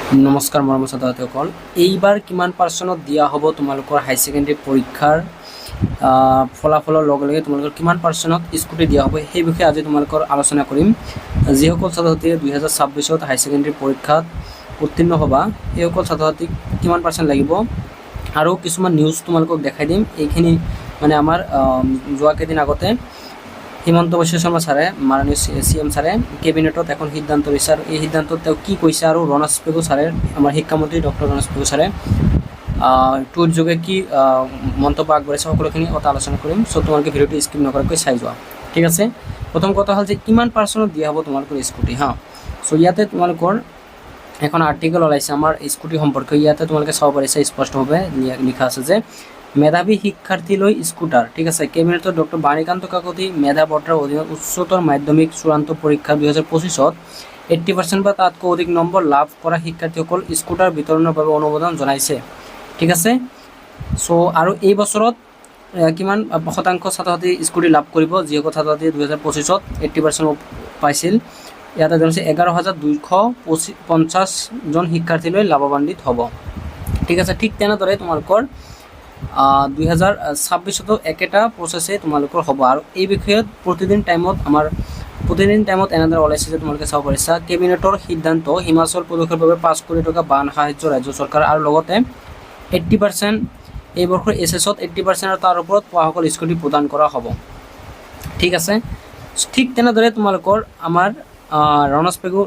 নমস্কাৰ মৰমৰ ছাত্ৰ-ছাত্ৰীসকল, এইবাৰ কিমান পাৰ্চেণ্টত দিয়া হ'ব তোমালোকৰ হাই ছেকেণ্ডেৰী পৰীক্ষাৰ ফলাফলৰ লগে লগে তোমালোকৰ কিমান পাৰ্চেণ্টত স্কুটি দিয়া হ'ব সেই বিষয়ে আজি তোমালোকৰ আলোচনা কৰিম। যিসকল ছাত্ৰ-ছাত্ৰীয়ে 2026ত হাই ছেকেণ্ডেৰী পৰীক্ষাত উত্তীৰ্ণ হ'বা সেইসকল ছাত্ৰ-ছাত্ৰীক কিমান পাৰ্চেণ্ট লাগিব আৰু কিছুমান নিউজ তোমালোকক দেখাই দিম। এইখিনি মানে আমাৰ যোৱা কেইদিন আগতে হিমন্ত বিশ্ব শৰ্মা ছাৰে মাননীয় CM ছাৰে কেবিনেটত এখন সিদ্ধান্ত লৈছে আৰু এই সিদ্ধান্তত তেওঁ কি কৈছে আৰু ৰণাজ পেগু ছাৰে আমাৰ শিক্ষামন্ত্ৰী ডক্টৰ ৰণাজ পেগু ছাৰে টুইট যোগে কি মন্তব্য আগবঢ়াইছে সকলোখিনি কথা আলোচনা কৰিম। চ' তোমালোকে ভিডিঅ'টো স্কিপ নকৰাকৈ চাই যোৱা, ঠিক আছে। প্ৰথম কথা হ'ল যে কিমান পাৰ্চেণ্টত দিয়া হ'ব তোমালোকৰ স্কুটি। চ' ইয়াতে তোমালোকৰ এখন আৰ্টিকেল ওলাইছে আমাৰ স্কুটি সম্পৰ্কে। ইয়াতে তোমালোকে চাব পাৰিছা স্পষ্টভাৱে লিখা আছে যে মেধাবী শিক্ষাৰ্থীলৈ স্কুটাৰ, ঠিক আছে। কেবিনেটৰ ডক্টৰ বাণীকান্ত কাকতি মেধা বঁটাৰ অধীনত উচ্চতৰ মাধ্যমিক চূড়ান্ত পৰীক্ষা 2025ত 80% বা তাতকৈ অধিক নম্বৰ লাভ কৰা শিক্ষাৰ্থীসকল স্কুটাৰ বিতৰণৰ বাবে অনুমোদন জনাইছে, ঠিক আছে। চ' আৰু এই বছৰত কিমান শতাংশ ছাত্ৰ ছাত্ৰী স্কুটি লাভ কৰিব, যিসকল ছাত্ৰ ছাত্ৰী 2025ত 80% পাইছিল। ইয়াতে জনাইছে 11,250 জন শিক্ষাৰ্থীলৈ লাভান্বিত হ'ব, ঠিক আছে। ঠিক তেনেদৰে তোমালোকৰ 2026তো একেটা প্ৰচেছে তোমালোকৰ হ'ব আৰু এই বিষয়ত প্ৰতিদিন টাইমত এনেদৰে ওলাইছে যে তোমালোকে চাব পাৰিছা কেবিনেটৰ সিদ্ধান্ত হিমাচল প্ৰদেশৰ বাবে 5 কোটি টকা বান সাহায্য ৰাজ্য চৰকাৰ আৰু লগতে 80% এই বৰ্ষৰ SS-ত 80% আৰু তাৰ ওপৰত পোৱাসকল স্কুটি প্ৰদান কৰা হ'ব, ঠিক আছে। ঠিক তেনেদৰে তোমালোকৰ আমাৰ ৰণাজ পেগু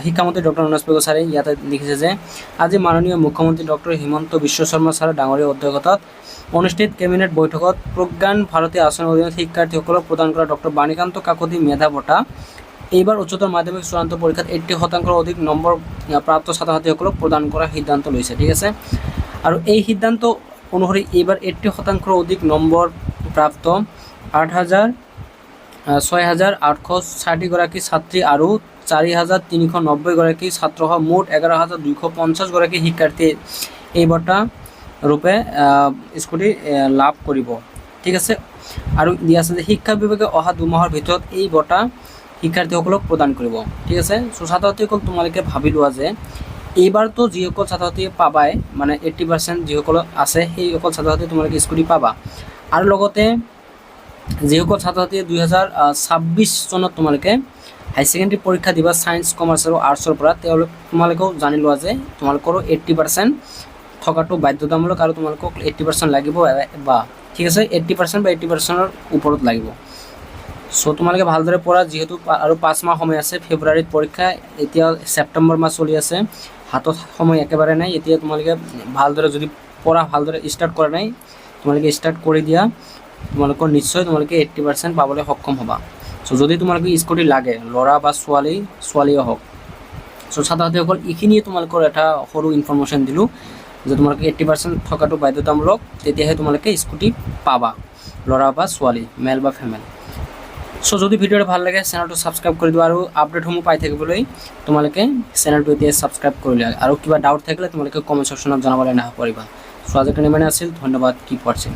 শিক্ষামন্ত্ৰী ডক্টৰ ৰণাজ পেগু ছাৰে ইয়াতে লিখিছে যে আজি মাননীয় মুখ্যমন্ত্ৰী ডক্টৰ হিমন্ত বিশ্ব শৰ্মা ছাৰ ডাঙৰীয়া অধ্যক্ষতাত অনুষ্ঠিত কেবিনেট বৈঠকত প্ৰজ্ঞান ভাৰতী আঁচনিৰ অধীনত শিক্ষাৰ্থীসকলক প্ৰদান কৰা ডক্টৰ বাণীকান্ত কাকতি মেধা বঁটা এইবাৰ উচ্চতৰ মাধ্যমিক চূড়ান্ত পৰীক্ষাত 80% অধিক নম্বৰ প্ৰাপ্ত ছাত্ৰ ছাত্ৰীসকলক প্ৰদান কৰাৰ সিদ্ধান্ত লৈছে, ঠিক আছে। আৰু এই সিদ্ধান্ত অনুসৰি এইবাৰ 80% অধিক নম্বৰ প্ৰাপ্ত 6,860 গৰাকী ছাত্ৰী আৰু 4,390 গৰাকী ছাত্ৰসহ মুঠ 11,250 গৰাকী শিক্ষাৰ্থীয়ে এই বঁটা ৰূপে স্কুটি লাভ কৰিব, ঠিক আছে। আৰু দিয়া আছে যে শিক্ষা বিভাগে অহা 2 মাহৰ ভিতৰত এই বঁটা শিক্ষাৰ্থীসকলক প্ৰদান কৰিব, ঠিক আছে। চ' ছাত্ৰ ছাত্ৰীসকল তোমালোকে ভাবি লোৱা যে এইবাৰতো যিসকল ছাত্ৰ ছাত্ৰীয়ে পাবাই মানে 80% যিসকল আছে সেইসকল ছাত্ৰ ছাত্ৰী তোমালোকে স্কুটি পাবা আৰু লগতে যিসকল ছাত্ৰ ছাত্ৰীয়ে 2026 চনত তোমালোকে হাই ছেকেণ্ডেৰী পৰীক্ষা দিবা ছায়েন্স কমাৰ্চ আৰু আৰ্টছৰ পৰা তোমালোকেও জানি লোৱা যে তোমালোকৰো 80% থকাটো বাধ্যতামূলক আৰু তোমালোকক 80% লাগিব বা, ঠিক আছে। 80% বা 80%ৰ ওপৰত লাগিব। চ' তোমালোকে ভালদৰে পঢ়া, যিহেতু আৰু 5 মাহ সময় আছে। ফেব্ৰুৱাৰীত পৰীক্ষা, এতিয়া ছেপ্টেম্বৰ মাহ চলি আছে, হাতত সময় একেবাৰে নাই। এতিয়া তোমালোকে ভালদৰে যদি পঢ়া ভালদৰে ষ্টাৰ্ট কৰা নাই তোমালোকে ষ্টাৰ্ট কৰি দিয়া, তোমালোকৰ নিশ্চয় তোমালোকে 80% পাবলৈ সক্ষম হ'বা। চ' যদি তোমালোকে স্কুটি লাগে ল'ৰা বা ছোৱালীয়ে হওক, চ' ছাত্ৰ ছাত্ৰীসকল এইখিনিয়ে তোমালোকৰ এটা সৰু ইনফৰ্মেশ্যন দিলোঁ যে তোমালোকে 80% থকাটো বাধ্যতামূলক, তেতিয়াহে তোমালোকে স্কুটি পাবা, ল'ৰা বা ছোৱালী, মেল বা ফিমেল। চ' যদি ভিডিঅ'টো ভাল লাগে চেনেলটো ছাবস্ক্ৰাইব কৰি দিবা আৰু আপডেটসমূহ পাই থাকিবলৈ তোমালোকে চেনেলটো এতিয়া ছাবস্ক্ৰাইব কৰি লোৱা আৰু কিবা ডাউট থাকিলে তোমালোকে কমেণ্ট ছেকশ্যনত জনাবলৈ নাপাহৰিবা। চ' আজিৰ কাৰণে ইমানে আছিল, ধন্যবাদ, কিপ ৱাটচিং।